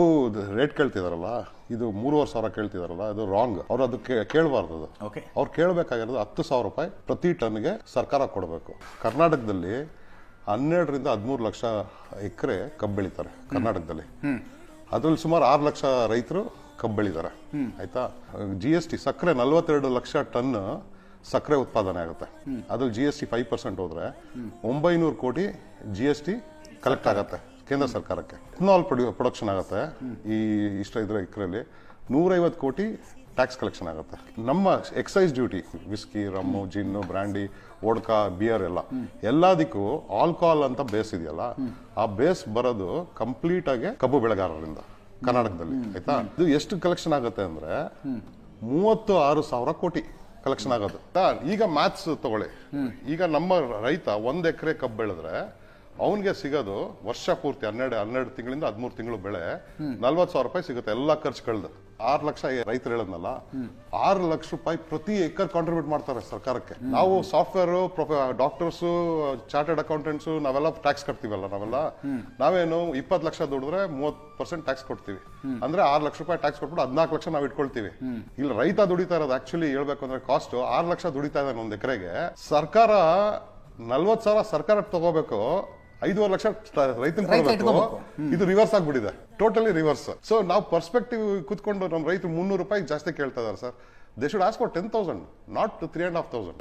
ಕಬ್ಬು ರೇಟ್ ಕೇಳ್ತಿದಾರಲ್ಲ, ಇದು 3,500 ಕೇಳ್ತಿದಾರಲ್ಲ, ಅದು ರಾಂಗ್. ಅವ್ರು ಅದಕ್ಕೆ ಕೇಳಬಾರ್ದು. ಅದು ಅವ್ರು ಕೇಳಬೇಕಾಗಿರೋದು 10,000 ರೂಪಾಯಿ ಪ್ರತಿ ಟನ್ಗೆ ಸರ್ಕಾರ ಕೊಡಬೇಕು. ಕರ್ನಾಟಕದಲ್ಲಿ 12 ರಿಂದ 13 ಲಕ್ಷ ಎಕರೆ ಕಬ್ಬು ಬೆಳೀತಾರೆ ಕರ್ನಾಟಕದಲ್ಲಿ. ಅದ್ರಲ್ಲಿ ಸುಮಾರು 6 ಲಕ್ಷ ರೈತರು ಕಬ್ಬು ಬೆಳೀತಾರೆ. ಆಯ್ತಾ. GST ಸಕ್ಕರೆ 42 ಲಕ್ಷ ಟನ್ ಸಕ್ಕರೆ ಉತ್ಪಾದನೆ ಆಗುತ್ತೆ. ಅದ್ರಲ್ಲಿ GST 5% ಹೋದ್ರೆ 900 ಕೋಟಿ GST ಕಲೆಕ್ಟ್ ಆಗತ್ತೆ ಕೇಂದ್ರ ಸರ್ಕಾರಕ್ಕೆ. ಇಥನಾಲ್ ಪ್ರೊಡಕ್ಷನ್ ಆಗುತ್ತೆ ಈ ಇದ್ರ ಎಕರೆಯಲ್ಲಿ 150 ಕೋಟಿ ಟ್ಯಾಕ್ಸ್ ಕಲೆಕ್ಷನ್ ಆಗುತ್ತೆ. ನಮ್ಮ excise duty whisky, rum, gin, brandy, vodka, beer ಎಲ್ಲದಕ್ಕೂ ಆಲ್ಕೋಹಾಲ್ ಅಂತ ಬೇಸ್ ಇದೆಯಲ್ಲ, ಆ ಬೇಸ್ ಬರೋದು ಕಂಪ್ಲೀಟ್ ಆಗಿ ಕಬ್ಬು ಬೆಳೆಗಾರರಿಂದ ಕರ್ನಾಟಕದಲ್ಲಿ. ಆಯ್ತಾ. ಇದು ಎಷ್ಟು ಕಲೆಕ್ಷನ್ ಆಗುತ್ತೆ ಅಂದ್ರೆ 36,000 ಕೋಟಿ ಕಲೆಕ್ಷನ್ ಆಗೋದು. ಈಗ ಮ್ಯಾಥ್ಸ್ ತಗೊಳ್ಳಿ. ಈಗ ನಮ್ಮ ರೈತ 1 ಎಕರೆ ಕಬ್ಬು ಬೆಳೆದ್ರೆ ಅವನಿಗೆ ಸಿಗೋದು ವರ್ಷ ಪೂರ್ತಿ 12 ತಿಂಗಳಿಂದ 13 ತಿಂಗಳು ಬೆಳೆ 40,000 ರೂಪಾಯಿ ಸಿಗುತ್ತೆ ಎಲ್ಲ ಖರ್ಚು ಕಳೆದು. 6 ಲಕ್ಷ ರೈತರು ಹೇಳದ್ನಲ್ಲ, 6 ಲಕ್ಷ ರೂಪಾಯಿ ಪ್ರತಿ ಏಕರ್ ಕಾಂಟ್ರಿಬ್ಯೂಟ್ ಮಾಡ್ತಾರೆ ಸರ್ಕಾರಕ್ಕೆ. ನಾವು ಸಾಫ್ಟ್ವೇರ್ ಡಾಕ್ಟರ್ಸ್, ಚಾರ್ಟರ್ಡ್ ಅಕೌಂಟೆಂಟ್ಸ್ ನಾವೆಲ್ಲ ಟ್ಯಾಕ್ಸ್ ಕಟ್ತೀವಲ್ಲ. ನಾವೇನು 20 ಲಕ್ಷ ದುಡಿದ್ರೆ 30% ಟ್ಯಾಕ್ಸ್ ಕೊಡ್ತೀವಿ. ಅಂದ್ರೆ 6 ಲಕ್ಷ ರೂಪಾಯಿ ಟ್ಯಾಕ್ಸ್ ಕೊಟ್ಬಿಟ್ಟು 14 ಲಕ್ಷ ನಾವು ಇಟ್ಕೊಳ್ತೀವಿ. ಇಲ್ಲಿ ರೈತ ದುಡಿತಾ ಇರೋದು ಆಕ್ಚುಲಿ ಹೇಳ್ಬೇಕು ಅಂದ್ರೆ ಕಾಸ್ಟ್ 6 ಲಕ್ಷ ದುಡಿತಾ ಇದ್ದಾನೆ 1 ಎಕರೆಗೆ. ಸರ್ಕಾರ 40,000 ಸರ್ಕಾರ ತಗೋಬೇಕು, 5.5 ಲಕ್ಷ ರೈತನ ಕೊಡಬೇಕು. ಇದು ರಿವರ್ಸ್ ಆಗ್ಬಿಟ್ಟಿದೆ, ಟೋಟಲಿ ರಿವರ್ಸ್. ಸೊ ನಾವು ಪರ್ಸ್ಪೆಕ್ಟಿವ್ ಕೂತ್ಕೊಂಡು ನಮ್ಮ ರೈತರು 300 ರೂಪಾಯಿ ಜಾಸ್ತಿ ಕೇಳ್ತಾ ಇದಾರೆ sir. They should ask for 10,000, not 3,500.